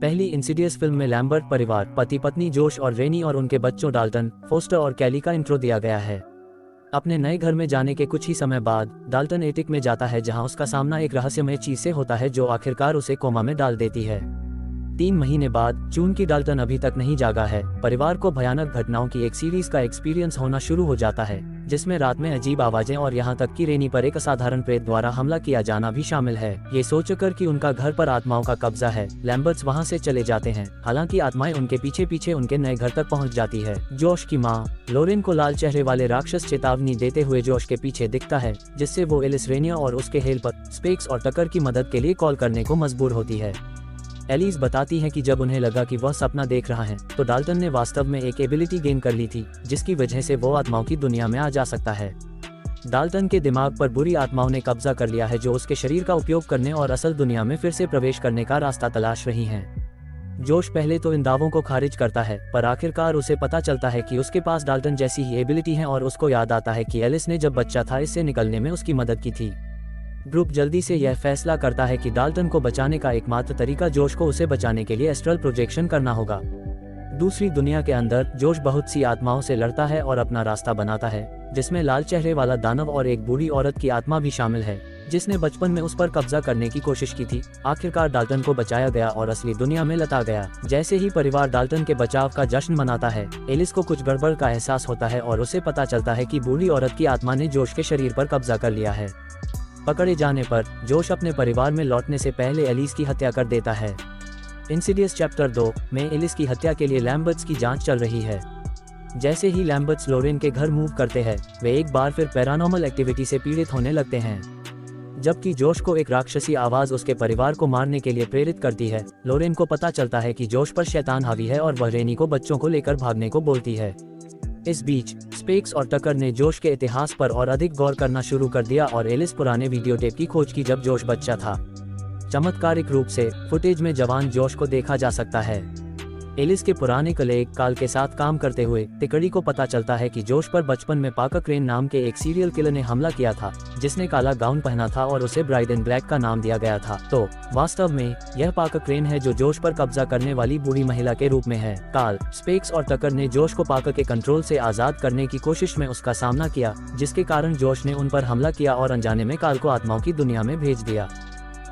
पहली Insidious film में Lambert परिवार, पति पत्नी जोश और रेनी और उनके बच्चों डाल्टन, फोस्टर और कैली का इंट्रो दिया गया है। अपने नए घर में जाने के कुछ ही समय बाद डाल्टन एटिक में जाता है जहां उसका सामना एक रहस्यमय चीज से होता है जो आखिरकार उसे कोमा में डाल देती है। 3 महीने बाद चूंकि डाल्टन अभी तक नहीं जागा है, परिवार को भयानक घटनाओं की एक सीरीज का एक्सपीरियंस होना शुरू हो जाता है, जिसमें रात में अजीब आवाजें और यहाँ तक कि रेनी पर एक असाधारण प्रेत द्वारा हमला किया जाना भी शामिल है। ये सोचकर कि उनका घर पर आत्माओं का कब्जा है, लैम्बर्ट्स वहाँ से चले जाते हैं। हालांकि आत्माएं उनके पीछे पीछे उनके नए घर तक पहुँच जाती है। जोश की माँ लोरेन को लाल चेहरे वाले राक्षस चेतावनी देते हुए जोश के पीछे दिखता है, जिससे वो एलिस, रेनिया और उसके हेल्पर स्पेक्स और टकर की मदद के लिए कॉल करने को मजबूर होती है। एलिस बताती है कि जब उन्हें लगा कि वह सपना देख रहा है तो डाल्टन ने वास्तव में एक एबिलिटी गेन कर ली थी, जिसकी वजह से वो आत्माओं की दुनिया में आ जा सकता है। डाल्टन के दिमाग पर बुरी आत्माओं ने कब्जा कर लिया है जो उसके शरीर का उपयोग करने और असल दुनिया में फिर से प्रवेश करने का रास्ता तलाश रही हैं। जोश पहले तो इन दावों को खारिज करता है, पर आखिरकार उसे पता चलता है कि उसके पास डाल्टन जैसी ही एबिलिटी है और उसको याद आता है कि एलिस ने जब बच्चा था इससे निकलने में उसकी मदद की थी। ग्रुप जल्दी से यह फैसला करता है कि डाल्टन को बचाने का एकमात्र तरीका जोश को उसे बचाने के लिए एस्ट्रल प्रोजेक्शन करना होगा। दूसरी दुनिया के अंदर जोश बहुत सी आत्माओं से लड़ता है और अपना रास्ता बनाता है, जिसमें लाल चेहरे वाला दानव और एक बूढ़ी औरत की आत्मा भी शामिल है, जिसने बचपन में उस पर कब्जा करने की कोशिश की थी। आखिरकार डाल्टन को बचाया गया और असली दुनिया में लौटा गया। जैसे ही परिवार डाल्टन के बचाव का जश्न मनाता है, एलिस को कुछ गड़बड़ का एहसास होता है और उसे पता चलता है कि बूढ़ी औरत की आत्मा ने जोश के शरीर पर कब्जा कर लिया है। पकड़े जाने पर जोश अपने परिवार में लौटने से पहले एलिस की हत्या कर देता है। इंसिडियस चैप्टर 2 में एलिस की हत्या के लिए लैम्बर्ट्स की जांच चल रही है। जैसे ही लैम्बर्ट्स लोरेन के घर मूव करते हैं, वे एक बार फिर पैरानॉर्मल एक्टिविटी से पीड़ित होने लगते हैं, जबकि जोश को एक राक्षसी आवाज उसके परिवार को मारने के लिए प्रेरित करती है। लोरेन को पता चलता है कि जोश पर शैतान हावी है और वह रेनी को बच्चों को लेकर भागने को बोलती है। इस बीच स्पेक्स और टकर ने जोश के इतिहास पर और अधिक गौर करना शुरू कर दिया और एलिस पुराने वीडियो टेप की खोज की जब जोश बच्चा था। चमत्कारिक रूप से फुटेज में जवान जोश को देखा जा सकता है। एलिस के पुराने कलीग काल के साथ काम करते हुए तिकड़ी को पता चलता है कि जोश पर बचपन में पाकर क्रेन नाम के एक सीरियल किलर ने हमला किया था, जिसने काला गाउन पहना था और उसे ब्राइड इन ब्लैक का नाम दिया गया था। तो वास्तव में यह पाकर क्रेन है जो जोश पर कब्जा करने वाली बूढ़ी महिला के रूप में है। काल, स्पेक्स और टकर ने जोश को पाकर के कंट्रोल से आजाद करने की कोशिश में उसका सामना किया, जिसके कारण जोश ने उन पर हमला किया और अनजाने में काल को आत्माओं की दुनिया में भेज दिया।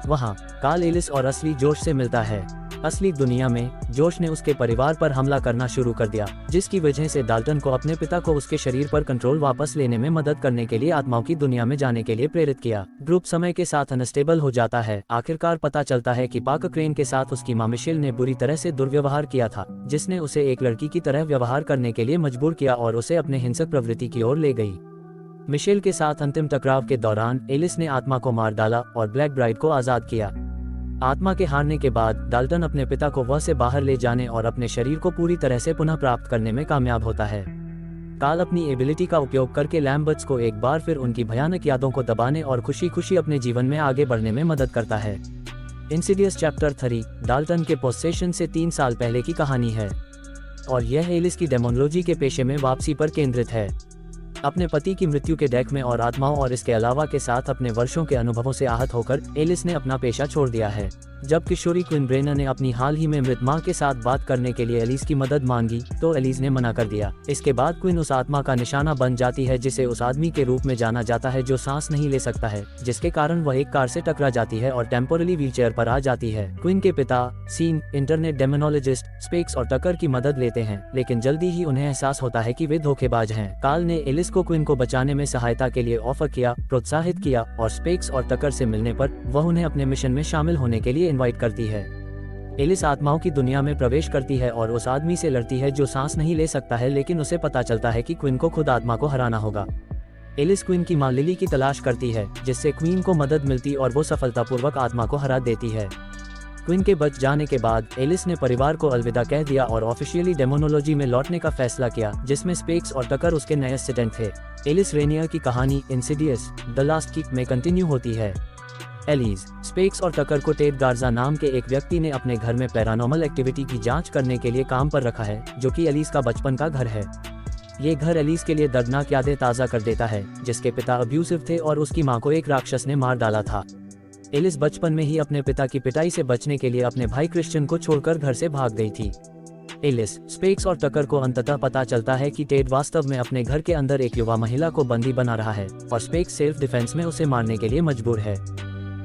वहाँ काल एलिस और असली जोश से मिलता है। असली दुनिया में जोश ने उसके परिवार पर हमला करना शुरू कर दिया, जिसकी वजह से डाल्टन को अपने पिता को उसके शरीर पर कंट्रोल वापस लेने में मदद करने के लिए आत्माओं की दुनिया में जाने के लिए प्रेरित किया। ग्रुप समय के साथ अनस्टेबल हो जाता है। आखिरकार पता चलता है कि पाकर क्रेन के साथ उसकी मां मिशेल ने बुरी तरह से दुर्व्यवहार किया था, जिसने उसे एक लड़की की तरह व्यवहार करने के लिए मजबूर किया और उसे अपने हिंसक प्रवृत्ति की ओर ले गई। मिशेल के साथ अंतिम टकराव के दौरान एलिस ने आत्मा को मार डाला और ब्लैक ब्राइड को आजाद किया। आत्मा के हारने के बाद डाल्टन अपने पिता को वह से बाहर ले जाने और अपने शरीर को पूरी तरह से पुनः प्राप्त करने में कामयाब होता है। काल अपनी एबिलिटी का उपयोग करके लैम्बर्ट्स को एक बार फिर उनकी भयानक यादों को दबाने और खुशी खुशी अपने जीवन में आगे बढ़ने में मदद करता है। इंसिडियस चैप्टर 3 डाल्टन के पोसेशन से 3 साल पहले की कहानी है और यह एलिस की डेमोनोलॉजी के पेशे में वापसी पर केंद्रित है। अपने पति की मृत्यु के डेक में और आत्माओं और इसके अलावा के साथ अपने वर्षों के अनुभवों से आहत होकर एलिस ने अपना पेशा छोड़ दिया है। जब किशोरी क्वीन ब्रेना ने अपनी हाल ही में मृत मां के साथ बात करने के लिए एलिस की मदद मांगी तो एलिस ने मना कर दिया। इसके बाद क्वीन उस आत्मा का निशाना बन जाती है जिसे उस आदमी के रूप में जाना जाता है जो सांस नहीं ले सकता है, जिसके कारण वह एक कार से टकरा जाती है और टेम्पोरली व्हीलचेयर पर आ जाती है। क्वीन के पिता सीन इंटरनेट डेमोनोलॉजिस्ट स्पेक्स और टकर की मदद लेते हैं, लेकिन जल्दी ही उन्हें एहसास होता है कि वे धोखेबाज हैं। काल ने एलिस को क्वीन को बचाने में सहायता के लिए ऑफर किया, प्रोत्साहित किया और स्पेक्स और टकर से मिलने पर वह उन्हें अपने मिशन में शामिल होने के लिए इनवाइट करती है। एलिस आत्माओं की दुनिया में प्रवेश करती है और उस आदमी से लड़ती है जो सांस नहीं ले सकता है, लेकिन उसे पता चलता है कि क्वीन को खुद आत्मा को हराना होगा। एलिस क्वीन की मां लिली की तलाश करती है, जिससे क्वीन को मदद मिलती और वो सफलतापूर्वक आत्मा को हरा देती है। क्वीन के बच जाने के बाद एलिस ने परिवार को अलविदा कह दिया और ऑफिशियली डेमोनोलॉजी में लौटने का फैसला किया, जिसमें स्पेक्स और टकर उसके नए असिस्टेंट थे। एलिस रेनिया की कहानी इंसिडियस द लास्ट कीक में कंटिन्यू होती है। एलिस, स्पेक्स और टकर को टेड गार्जा नाम के एक व्यक्ति ने अपने घर में पैरानॉर्मल एक्टिविटी की जांच करने के लिए काम पर रखा है, जो कि एलिस का बचपन का घर है। ये घर एलिस के लिए दर्दनाक यादें ताज़ा कर देता है, जिसके पिता अब्यूसिव थे और उसकी मां को एक राक्षस ने मार डाला था। एलिस बचपन में ही अपने पिता की पिटाई से बचने के लिए अपने भाई क्रिश्चियन को छोड़कर घर से भाग गई थी। एलिस, स्पेक्स और टकर को अंततः पता चलता है कि टेड वास्तव में अपने घर के अंदर एक युवा महिला को बंदी बना रहा है और स्पेक्स सेल्फ डिफेंस में उसे मारने के लिए मजबूर है।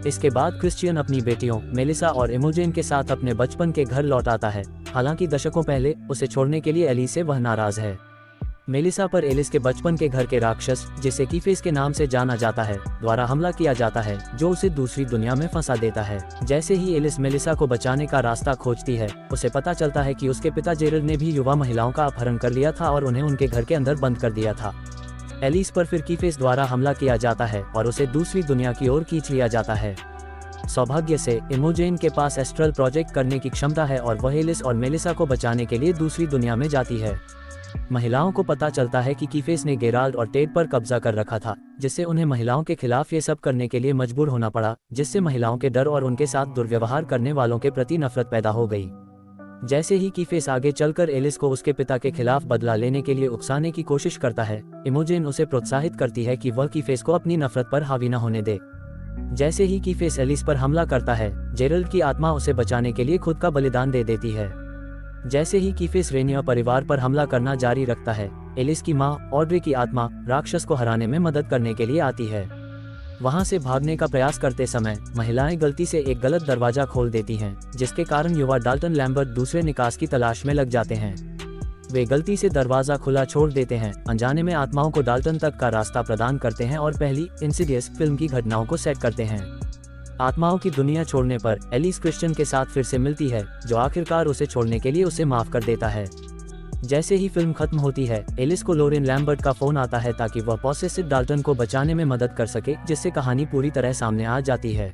इसके बाद क्रिश्चियन अपनी बेटियों मेलिसा और इमोजेन के साथ अपने बचपन के घर लौट आता है। हालांकि दशकों पहले उसे छोड़ने के लिए एलिस से वह नाराज है। मेलिसा पर एलिस के बचपन के घर के राक्षस, जिसे कीफेस के नाम से जाना जाता है, द्वारा हमला किया जाता है, जो उसे दूसरी दुनिया में फंसा देता है। जैसे ही एलिस मेलिसा को बचाने का रास्ता खोजती है, उसे पता चलता है कि उसके पिता जेरल्ड ने भी युवा महिलाओं का अपहरण कर लिया था और उन्हें उनके घर के अंदर बंद कर दिया था। एलिस पर फिर कीफेस द्वारा हमला किया जाता है और उसे दूसरी दुनिया की ओर खींच लिया जाता है। सौभाग्य से इमोजेन के पास एस्ट्रल प्रोजेक्ट करने की क्षमता है और वह एलिस और मेलिसा को बचाने के लिए दूसरी दुनिया में जाती है। महिलाओं को पता चलता है कि कीफेस ने गेराल्ड और टेड पर कब्जा कर रखा था, जिससे उन्हें महिलाओं के खिलाफ ये सब करने के लिए मजबूर होना पड़ा, जिससे महिलाओं के डर और उनके साथ दुर्व्यवहार करने वालों के प्रति नफरत पैदा हो गई। जैसे ही कीफेस आगे चलकर एलिस को उसके पिता के खिलाफ बदला लेने के लिए उकसाने की कोशिश करता है, इमोजेन उसे प्रोत्साहित करती है कि वह कीफेस को अपनी नफरत पर हावी न होने दे। जैसे ही कीफेस एलिस पर हमला करता है, जेरल्ड की आत्मा उसे बचाने के लिए खुद का बलिदान दे देती है। जैसे ही कीफेस रेनिया परिवार पर हमला करना जारी रखता है, एलिस की मां ऑड्रे की आत्मा राक्षस को हराने में मदद करने के लिए आती है। वहां से भागने का प्रयास करते समय महिलाएं गलती से एक गलत दरवाजा खोल देती हैं, जिसके कारण युवा डाल्टन लैम्बर्ट दूसरे निकास की तलाश में लग जाते हैं। वे गलती से दरवाजा खुला छोड़ देते हैं, अनजाने में आत्माओं को डाल्टन तक का रास्ता प्रदान करते हैं और पहली इंसिडियस फिल्म की घटनाओं को सेट करते हैं। आत्माओं की दुनिया छोड़ने पर एलिस क्रिश्चियन के साथ फिर से मिलती है, जो आखिरकार उसे छोड़ने के लिए उसे माफ कर देता है। जैसे ही फिल्म खत्म होती है, एलिस को लोरेन लैम्बर्ट का फोन आता है ताकि वह पॉसेसिव डाल्टन को बचाने में मदद कर सके, जिससे कहानी पूरी तरह सामने आ जाती है।